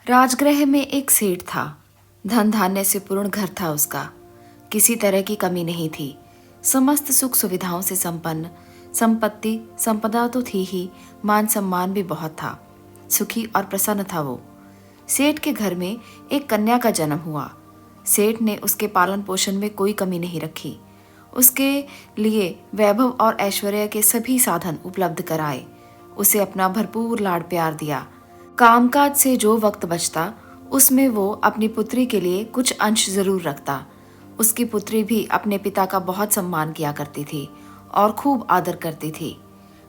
राजगृह में एक सेठ था। धन धान्य से पूर्ण घर था उसका। किसी तरह की कमी नहीं थी। समस्त सुख सुविधाओं से संपन्न। संपत्ति संपदा तो थी ही, मान सम्मान भी बहुत था। सुखी और प्रसन्न था वो। सेठ के घर में एक कन्या का जन्म हुआ। सेठ ने उसके पालन पोषण में कोई कमी नहीं रखी। उसके लिए वैभव और ऐश्वर्य के सभी साधन उपलब्ध कराए। उसे अपना भरपूर लाड प्यार दिया। कामकाज से जो वक्त बचता उसमें वो अपनी पुत्री के लिए कुछ अंश जरूर रखता। उसकी पुत्री भी अपने पिता का बहुत सम्मान किया करती थी और खूब आदर करती थी।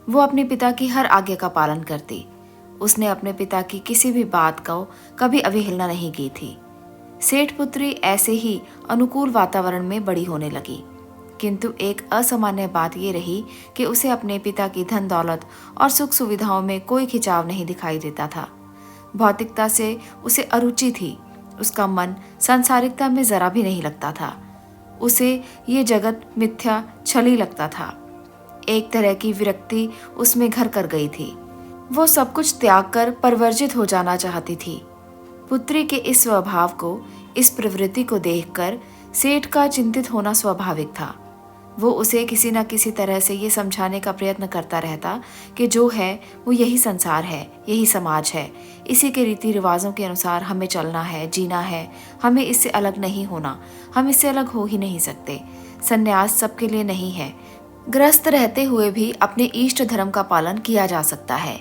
वो अपने पिता की हर आज्ञा का पालन करती। उसने अपने पिता की किसी भी बात को कभी अवहेलना नहीं की थी। सेठ पुत्री ऐसे ही अनुकूल वातावरण में बड़ी होने लगी, किंतु एक असामान्य बात ये रही कि उसे अपने पिता की धन दौलत और सुख सुविधाओं में कोई खिंचाव नहीं दिखाई देता था। भौतिकता से उसे अरुचि थी। उसका मन सांसारिकता में जरा भी नहीं लगता था। उसे ये जगत मिथ्या छली लगता था। एक तरह की विरक्ति उसमें घर कर गई थी। वो सब कुछ त्याग कर परवर्जित हो जाना चाहती थी। पुत्री के इस स्वभाव को, इस प्रवृत्ति को देखकर सेठ का चिंतित होना स्वाभाविक था। वो उसे किसी न किसी तरह से ये समझाने का प्रयत्न करता रहता कि जो है वो यही संसार है, यही समाज है, इसी के रीति रिवाजों के अनुसार हमें चलना है, जीना है, हमें इससे अलग नहीं होना, हम इससे अलग हो ही नहीं सकते। संन्यास सबके लिए नहीं है। ग्रस्त रहते हुए भी अपने इष्ट धर्म का पालन किया जा सकता है।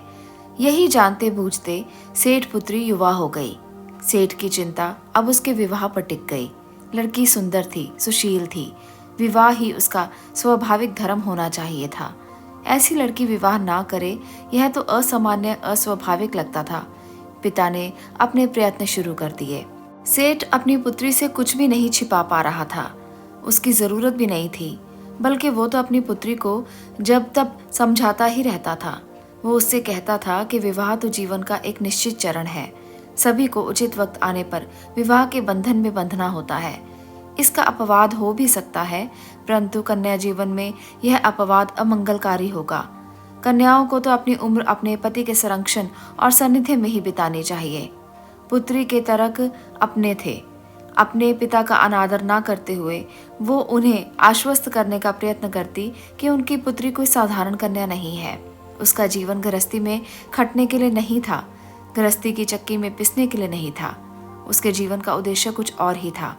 यही जानते बूझते सेठ पुत्री युवा हो गई। सेठ की चिंता अब उसके विवाह पर टिक गई। लड़की सुंदर थी, सुशील थी। विवाह ही उसका स्वाभाविक धर्म होना चाहिए था। ऐसी लड़की विवाह ना करे, यह तो असामान्य अस्वाभाविक लगता था। पिता ने अपने प्रयत्न शुरू कर दिए। सेठ अपनी पुत्री से कुछ भी नहीं छिपा पा रहा था। उसकी जरूरत भी नहीं थी, बल्कि वो तो अपनी पुत्री को जब तब समझाता ही रहता था। वो उससे कहता था कि विवाह तो जीवन का एक निश्चित चरण है। सभी को उचित वक्त आने पर विवाह के बंधन में बंधना होता है। इसका अपवाद हो भी सकता है, परंतु कन्या जीवन में यह अपवाद अमंगलकारी होगा। कन्याओं को तो अपनी उम्र अपने पति के संरक्षण और सानिध्य में ही बितानी चाहिए। पुत्री के तर्क अपने थे। अपने पिता का अनादर ना करते हुए वो उन्हें आश्वस्त करने का प्रयत्न करती कि उनकी पुत्री कोई साधारण कन्या नहीं है। उसका जीवन गृहस्थी में खटने के लिए नहीं था, गृहस्थी की चक्की में पिसने के लिए नहीं था। उसके जीवन का उद्देश्य कुछ और ही था।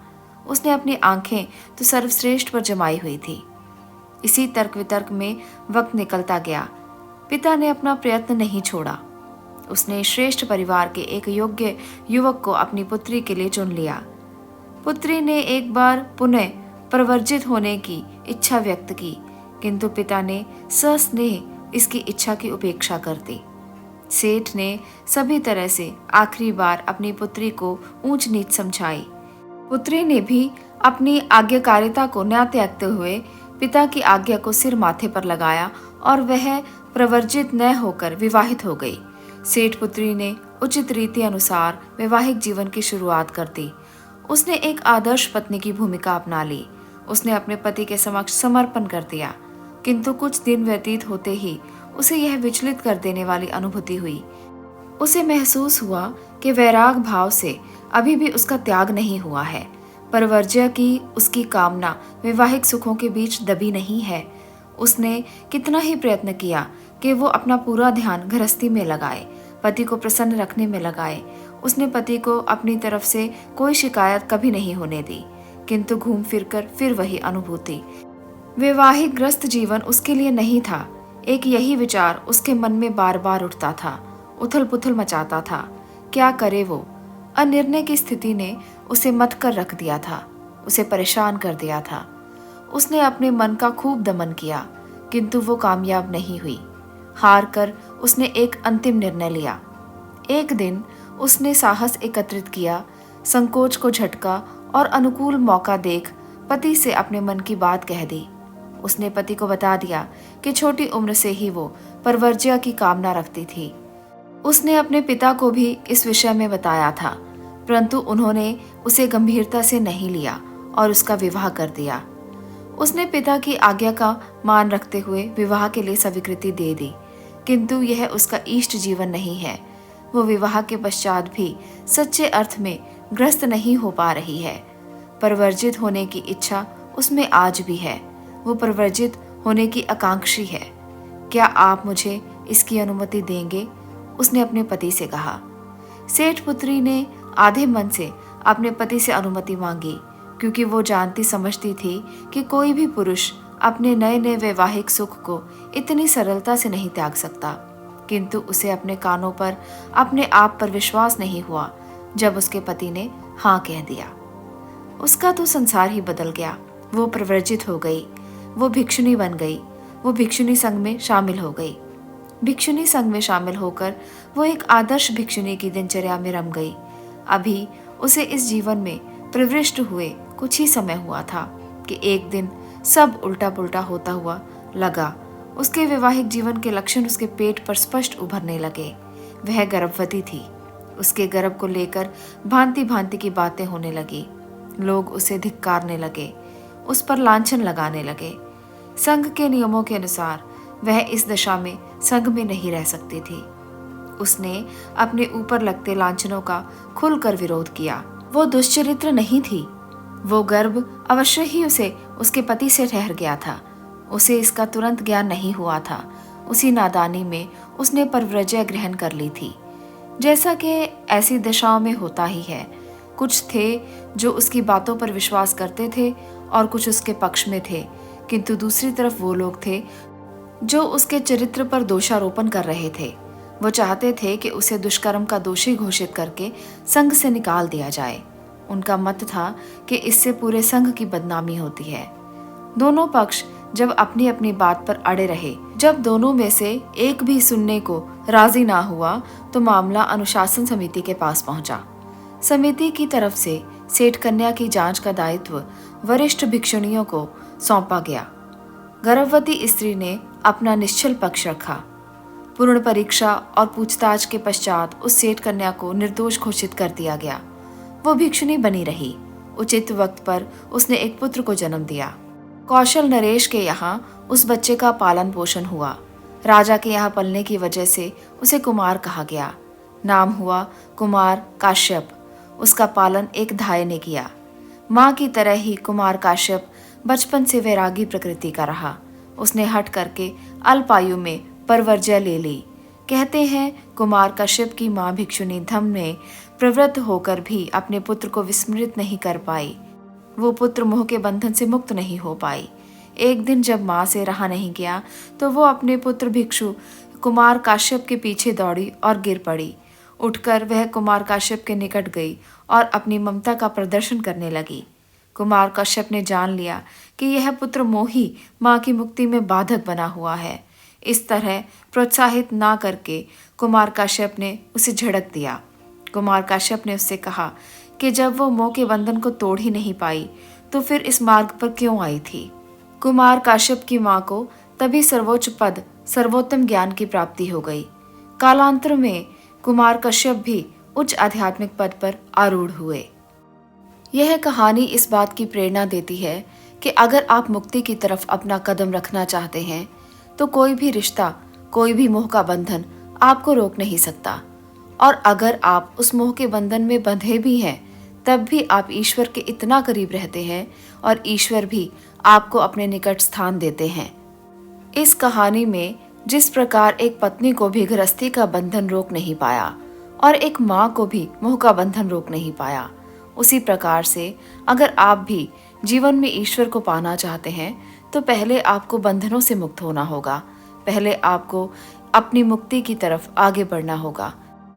उसने अपनी आंखें तो सर्वश्रेष्ठ पर जमाई हुई थी। इसी तर्क वितर्क में वक्त निकलता गया। पिता ने अपना प्रयत्न नहीं छोड़ा। उसने श्रेष्ठ परिवार के एक योग्य युवक को अपनी पुत्री के लिए चुन लिया। पुत्री ने एक बार पुनः प्रवर्जित होने की इच्छा व्यक्त की, किंतु पिता ने सस्नेह इसकी इच्छा की उपेक्षा कर दी। सेठ ने सभी तरह से आखिरी बार अपनी पुत्री को ऊंच नीच समझाई। पुत्री ने भी अपनी आज्ञाकारिता को न त्यागते हुए पिता की आज्ञा को सिर माथे पर लगाया और वह प्रवर्जित न होकर विवाहित हो गई। सेठ पुत्री ने उचित रीति अनुसार वैवाहिक जीवन की शुरुआत कर दी। उसने एक आदर्श पत्नी की भूमिका अपना ली। उसने अपने पति के समक्ष समर्पण कर दिया, किंतु कुछ दिन व्यतीत होते ही उसे यह विचलित कर देने वाली अनुभूति हुई। उसे महसूस हुआ कि वैराग भाव से अभी भी उसका त्याग नहीं हुआ है। परवर्ज्य की उसकी कामना वैवाहिक सुखों के बीच दबी नहीं है। उसने कितना ही प्रयत्न किया कि वो अपना पूरा ध्यान गृहस्थी में लगाए, पति को प्रसन्न रखने में लगाए। उसने पति को अपनी तरफ से कोई शिकायत कभी नहीं होने दी, किंतु घूम फिरकर फिर वही अनुभूति। वैवाहिक ग्रस्त जीवन उसके लिए नहीं था। एक यही विचार उसके मन में बार बार उठता था, उथल पुथल मचाता था। क्या करे वो? अनिर्णय की स्थिति ने उसे मत कर रख दिया था, उसे परेशान कर दिया था। उसने अपने मन का खूब दमन किया, किंतु वो कामयाब नहीं हुई। हार कर उसने एक अंतिम निर्णय लिया। एक दिन उसने साहस एकत्रित किया, संकोच को झटका और अनुकूल मौका देख पति से अपने मन की बात कह दी। उसने पति को बता दिया कि छोटी उम्र से ही वो परवर्ज्य की कामना रखती थी। उसने अपने पिता को भी इस विषय में बताया था, परंतु उन्होंने उसे गंभीरता से नहीं लिया और उसका विवाह कर दिया। उसने पिता की आज्ञा का मान रखते हुए विवाह के लिए स्वीकृति दे दी, किंतु यह उसका इष्ट जीवन नहीं है। वो विवाह के पश्चात भी सच्चे अर्थ में ग्रस्त नहीं हो पा रही है। परवर्जित होने की इच्छा उसमें आज भी है। वो परवर्जित होने की आकांक्षी है। क्या आप मुझे इसकी अनुमति देंगे? उसने अपने पति से कहा। सेठ पुत्री ने आधे मन से अपने पति से अनुमति मांगी, क्योंकि वो जानती समझती थी कि कोई भी पुरुष अपने नए नए वैवाहिक सुख को इतनी सरलता से नहीं त्याग सकता। किंतु उसे अपने कानों पर, अपने आप पर विश्वास नहीं हुआ जब उसके पति ने हाँ कह दिया। उसका तो संसार ही बदल गया। वो प्रव्रजित हो गई, वो भिक्षुणी बन गई, वो भिक्षुणी संघ में शामिल हो गई। भिक्षुणी संघ में शामिल होकर वो एक आदर्श भिक्षुणी की दिनचर्या में रम गई। अभी उसे इस जीवन में प्रविष्ट हुए कुछ ही समय हुआ था कि एक दिन सब उल्टा पुल्टा होता हुआ लगा। उसके वैवाहिक जीवन के लक्षण उसके पेट पर स्पष्ट उभरने लगे। वह गर्भवती थी। उसके गर्भ को लेकर भांति भांति की बातें होने लगी। लोग उसे धिक्कारने लगे, उस पर लांछन लगाने लगे। संघ के नियमों के अनुसार वह इस दशा में संघ में नहीं रह सकती थी। उसने अपने ऊपर लगते लांछनों का खुलकर विरोध किया। वो दुश्चरित्र नहीं थी। वो गर्भ अवश्य ही उसे उसके पति से ठहर गया था। उसे इसका तुरंत ज्ञान नहीं हुआ था। उसी नादानी में उसने परव्रजय ग्रहण कर ली थी। जैसा कि ऐसी दशाओं में होता ही है। कुछ थे जो उसकी बातों पर विश्वास करते थे और कुछ उसके पक्ष में थे, किंतु दूसरी तरफ वो लोग थे जो उसके चरित्र पर दोषारोपण कर रहे थे। वो चाहते थे कि उसे दुष्कर्म का दोषी घोषित करके संघ से निकाल दिया जाए। उनका मत था कि इससे पूरे संघ की बदनामी होती है। दोनों पक्ष जब अपनी अपनी बात पर अड़े रहे, जब दोनों में से एक भी सुनने को राजी ना हुआ, तो मामला अनुशासन समिति के पास पहुंचा। समिति की तरफ से सेठ कन्या की जांच का दायित्व वरिष्ठ भिक्षुणियों को सौंपा गया। गर्भवती स्त्री ने अपना निश्चल पक्ष रखा। पूर्ण परीक्षा और पूछताछ के पश्चात उस सेठ कन्या को निर्दोष घोषित कर दिया गया। वो भिक्षुणी बनी रही। उचित वक्त पर उसने एक पुत्र को जन्म दिया। कौशल नरेश के यहाँ उस बच्चे का पालन पोषण हुआ। राजा के यहाँ पलने की वजह से उसे कुमार कहा गया। नाम हुआ कुमार काश्यप। उसका पालन एक धाय ने किया। माँ की तरह ही कुमार काश्यप बचपन से वैरागी प्रकृति का रहा। उसने हट करके अल्पायु में परवर्जय ले ली। कहते हैं कुमार काश्यप की माँ भिक्षुणी धम में प्रवृत्त होकर भी अपने पुत्र को विस्मृत नहीं कर पाई। वो पुत्र मोह के बंधन से मुक्त नहीं हो पाई। एक दिन जब माँ से रहा नहीं गया, तो वो अपने पुत्र भिक्षु कुमार काश्यप के पीछे दौड़ी और गिर पड़ी। उठकर वह कुमार काश्यप के निकट गई और अपनी ममता का प्रदर्शन करने लगी। कुमार काश्यप ने जान लिया कि यह पुत्र मोही माँ की मुक्ति में बाधक बना हुआ है। इस तरह प्रोत्साहित ना करके कुमार काश्यप ने उसे झड़क दिया। कुमार काश्यप ने उससे कहा कि जब वो मोह के बंधन को तोड़ ही नहीं पाई, तो फिर इस मार्ग पर क्यों आई थी। कुमार काश्यप की माँ को तभी सर्वोच्च पद, सर्वोत्तम ज्ञान की प्राप्ति हो गई। कालांतर में कुमार काश्यप भी उच्च आध्यात्मिक पद पर आरूढ़ हुए। यह कहानी इस बात की प्रेरणा देती है कि अगर आप मुक्ति की तरफ अपना कदम रखना चाहते हैं, तो कोई भी रिश्ता, कोई भी मोह का बंधन आपको रोक नहीं सकता। और अगर आप उस मोह के बंधन में बंधे भी हैं, तब भी आप ईश्वर के इतना करीब रहते हैं और ईश्वर भी आपको अपने निकट स्थान देते हैं। इस कहानी में जिस प्रकार एक पत्नी को भी गृहस्थी का बंधन रोक नहीं पाया और एक माँ को भी मोह का बंधन रोक नहीं पाया, उसी प्रकार से अगर आप भी जीवन में ईश्वर को पाना चाहते हैं, तो पहले आपको बंधनों से मुक्त होना होगा। पहले आपको अपनी मुक्ति की तरफ आगे बढ़ना होगा।